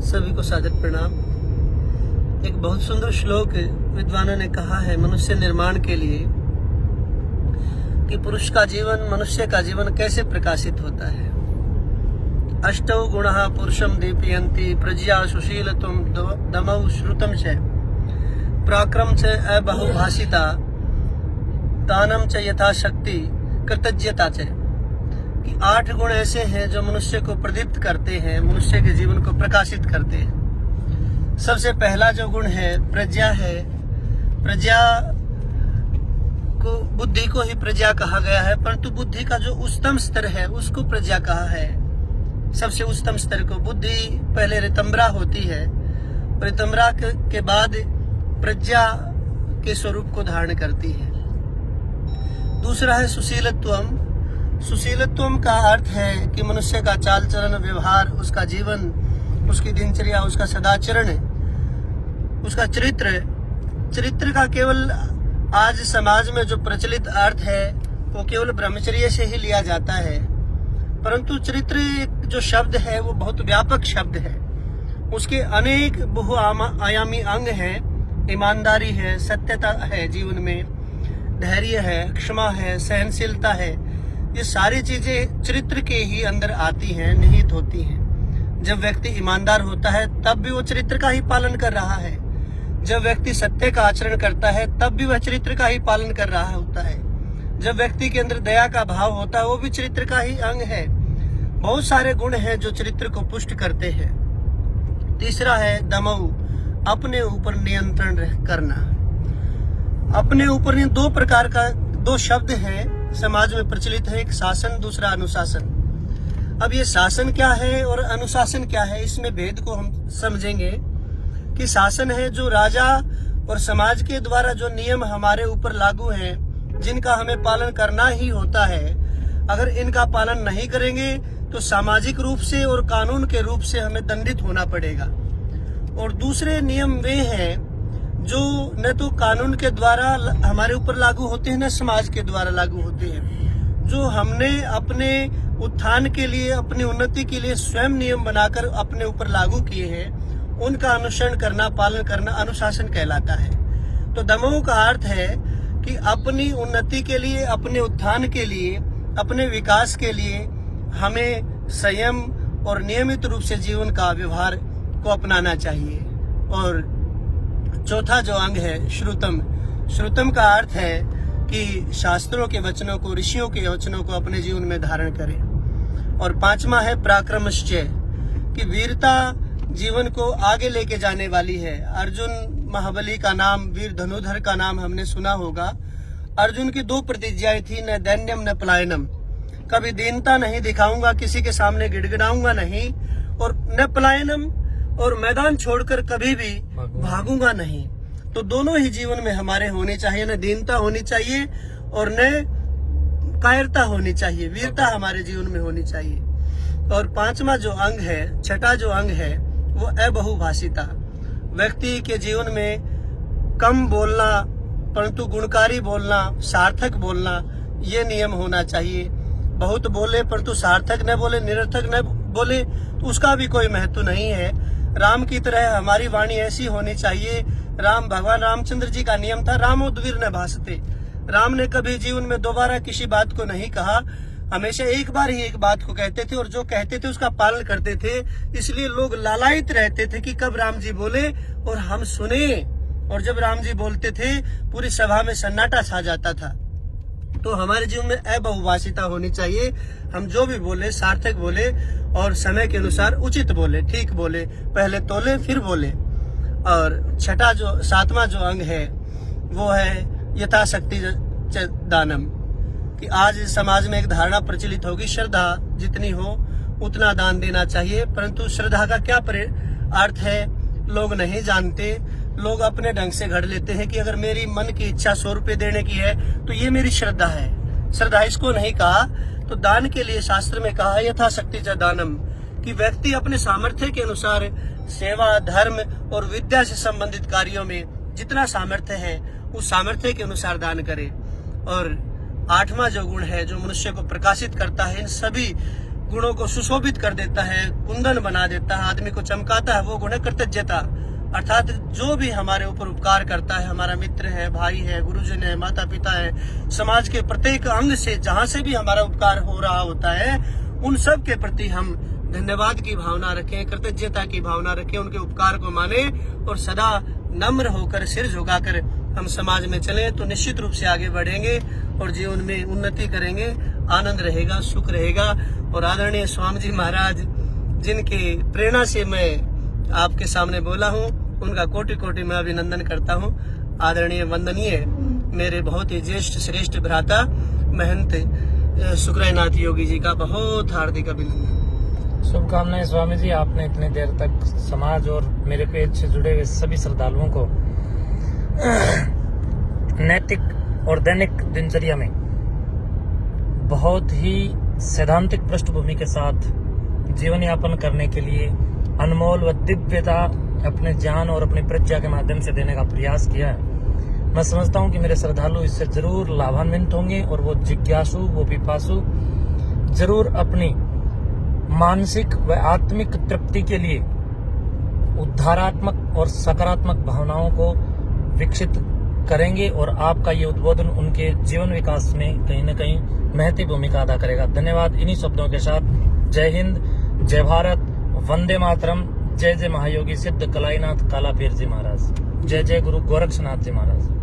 सभी को सादर प्रणाम। एक बहुत सुंदर श्लोक विद्वानों ने कहा है मनुष्य निर्माण के लिए कि पुरुष का जीवन, मनुष्य का जीवन कैसे प्रकाशित होता है। अष्टौ गुणः पुरुषम दीपयन्ति प्रज्ञा सुशीलत्वं दमौ श्रुतम च पराक्रम च अबहुभाषिता दानम च यथाशक्ति कृतज्ञता च। कि 8 गुण ऐसे हैं जो मनुष्य को प्रदीप्त करते हैं, मनुष्य के जीवन को प्रकाशित करते हैं। सबसे पहला जो गुण है प्रज्ञा है। प्रज्ञा को, बुद्धि को ही प्रज्ञा कहा गया है, परंतु बुद्धि का जो उच्चतम स्तर है उसको प्रज्ञा कहा है। सबसे उच्चतम स्तर को बुद्धि पहले रितंबरा होती है, रितंबरा के बाद प्रज्ञा के स्वरूप को धारण करती है। दूसरा है सुशीलत्वम। सुशीलत्वम का अर्थ है कि मनुष्य का चाल चलन, व्यवहार, उसका जीवन, उसकी दिनचर्या, उसका सदाचरण, उसका चरित्र का केवल आज समाज में जो प्रचलित अर्थ है वो केवल ब्रह्मचर्य से ही लिया जाता है, परंतु चरित्र जो शब्द है वो बहुत व्यापक शब्द है। उसके अनेक बहुआयामी अंग हैं। ईमानदारी है, सत्यता है जीवन में, धैर्य है, क्षमा है, सहनशीलता है। ये सारी चीजें चरित्र के ही अंदर आती हैं, निहित होती हैं। जब व्यक्ति ईमानदार होता है तब भी वो चरित्र का ही पालन कर रहा है। जब व्यक्ति सत्य का आचरण करता है तब भी वह चरित्र का ही पालन कर रहा होता है। जब व्यक्ति के अंदर दया का भाव होता है वो भी चरित्र का ही अंग है। बहुत सारे गुण हैं जो चरित्र को पुष्ट करते हैं। तीसरा है दमऊ, अपने ऊपर नियंत्रण करना। अपने ऊपर दो प्रकार का दो शब्द हैं समाज में प्रचलित है, एक शासन, दूसरा अनुशासन। अब ये शासन क्या है और अनुशासन क्या है, इसमें भेद को हम समझेंगे। कि शासन है जो राजा और समाज के द्वारा जो नियम हमारे ऊपर लागू हैं, जिनका हमें पालन करना ही होता है। अगर इनका पालन नहीं करेंगे तो सामाजिक रूप से और कानून के रूप से हमें दंडित होना पड़ेगा। और दूसरे नियम वे हैं जो न तो कानून के द्वारा हमारे ऊपर लागू होते हैं, न समाज के द्वारा लागू होते हैं। जो हमने अपने उत्थान के लिए, अपनी उन्नति के लिए स्वयं नियम बनाकर अपने ऊपर लागू किए हैं, उनका अनुसरण करना, पालन करना अनुशासन कहलाता है। तो दमऊ का अर्थ है कि अपनी उन्नति के लिए, अपने उत्थान के लिए, अपने विकास के लिए हमें संयम और नियमित रूप से जीवन का व्यवहार को अपनाना चाहिए। और चौथा जो अंग है श्रुतम। श्रुतम का अर्थ है कि शास्त्रों के वचनों को, ऋषियों के वचनों को अपने जीवन में धारण करें। और 5वां है पराक्रमश्चय, कि वीरता जीवन को आगे लेके जाने वाली है। अर्जुन महाबली का नाम, वीर धनुधर का नाम हमने सुना होगा। अर्जुन की 2 प्रतिज्ञाएं थी, न दैन्यम न पलायनम। कभी दीनता नहीं दिखाऊंगा, किसी के सामने गिड़गिड़ाऊंगा नहीं, और न पलायनम, और मैदान छोड़कर कभी भी भागूंगा नहीं। तो दोनों ही जीवन में हमारे होने चाहिए, न दीनता होनी चाहिए और न कायरता होनी चाहिए, वीरता हमारे जीवन में होनी चाहिए। और 5वां जो अंग है, छठा जो अंग है वो अबहुभाषिता। व्यक्ति के जीवन में कम बोलना परंतु गुणकारी बोलना, सार्थक बोलना, ये नियम होना चाहिए। बहुत बोले परंतु सार्थक न बोले, निरर्थक न बोले, तो उसका भी कोई महत्व नहीं है। राम की तरह हमारी वाणी ऐसी होनी चाहिए। भगवान रामचंद्र जी का नियम था, रामो द्विर न भाषते। राम ने कभी जीवन में दोबारा किसी बात को नहीं कहा, हमेशा एक बार ही एक बात को कहते थे, और जो कहते थे उसका पालन करते थे। इसलिए लोग लालायित रहते थे कि कब राम जी बोले और हम सुने। और जब राम जी बोलते थे पूरी सभा में सन्नाटा छा जाता था। तो हमारे जीवन में अबहुभाषिता होनी चाहिए। हम जो भी बोले सार्थक बोले और समय के अनुसार उचित बोले, ठीक बोले, पहले तोले फिर बोले। और 7वां जो अंग है वो है यथाशक्ति दानम। कि आज समाज में एक धारणा प्रचलित होगी, श्रद्धा जितनी हो उतना दान देना चाहिए, परंतु श्रद्धा का क्या अर्थ है लोग नहीं जानते। लोग अपने ढंग से घड़ लेते हैं कि अगर मेरी मन की इच्छा 100 रुपए देने की है तो ये मेरी श्रद्धा है। श्रद्धा इसको नहीं कहा। तो दान के लिए शास्त्र में कहा यथाशक्ति च दानम, कि व्यक्ति अपने सामर्थ्य के अनुसार सेवा, धर्म और विद्या से संबंधित कार्यों में जितना सामर्थ्य है उस सामर्थ्य के अनुसार दान करे। और 8वां जो गुण है जो मनुष्य को प्रकाशित करता है इन सभी गुणों को सुशोभित कर देता है, कुंदन बना देता है, आदमी को चमकाता है, वो गुण है कृतज्ञता। अर्थात जो भी हमारे ऊपर उपकार करता है, हमारा मित्र है, भाई है, गुरुजन है, माता पिता है, समाज के प्रत्येक अंग से जहां से भी हमारा उपकार हो रहा होता है, उन सब के प्रति हम धन्यवाद की भावना रखें, कृतज्ञता की भावना रखें, उनके उपकार को माने और सदा नम्र होकर सिर झुकाकर हम समाज में चलें तो निश्चित रूप से आगे बढ़ेंगे और जीवन में उन्नति करेंगे, आनंद रहेगा, सुख रहेगा। और आदरणीय स्वामी जी महाराज जिनके प्रेरणा से मैं आपके सामने बोला हूँ, उनका कोटि कोटि मैं अभिनंदन करता हूँ। आदरणीय वंदनीय मेरे बहुत ही ज्येष्ठ श्रेष्ठ भ्राता महंत शुक्रानाथ योगी जी का बहुत हार्दिक अभिनंदन। शुभकामनाएं स्वामी जी। आपने इतनी देर तक समाज और मेरे पेज से जुड़े हुए सभी श्रद्धालुओं को नैतिक और दैनिक दिनचर्या में बहुत ही सैद्धांतिक पृष्ठभूमि के साथ जीवन यापन करने के लिए अनमोल व दिव्यता अपने ज्ञान और अपनी प्रज्ञा के माध्यम से देने का प्रयास किया है। मैं समझता हूं कि मेरे श्रद्धालु इससे जरूर लाभान्वित होंगे और वो जिज्ञासु, वो पिपासु जरूर अपनी मानसिक व आत्मिक तृप्ति के लिए उद्धारात्मक और सकारात्मक भावनाओं को विकसित करेंगे और आपका ये उद्बोधन उनके जीवन विकास में कहीं न कहीं महती भूमिका अदा करेगा। धन्यवाद। इन्हीं शब्दों के साथ जय हिंद, जय भारत, वंदे मातरम, जय जय महायोगी सिद्ध कलाईनाथ कालापीर जी महाराज, जय जय गुरु गोरक्षनाथ जी महाराज।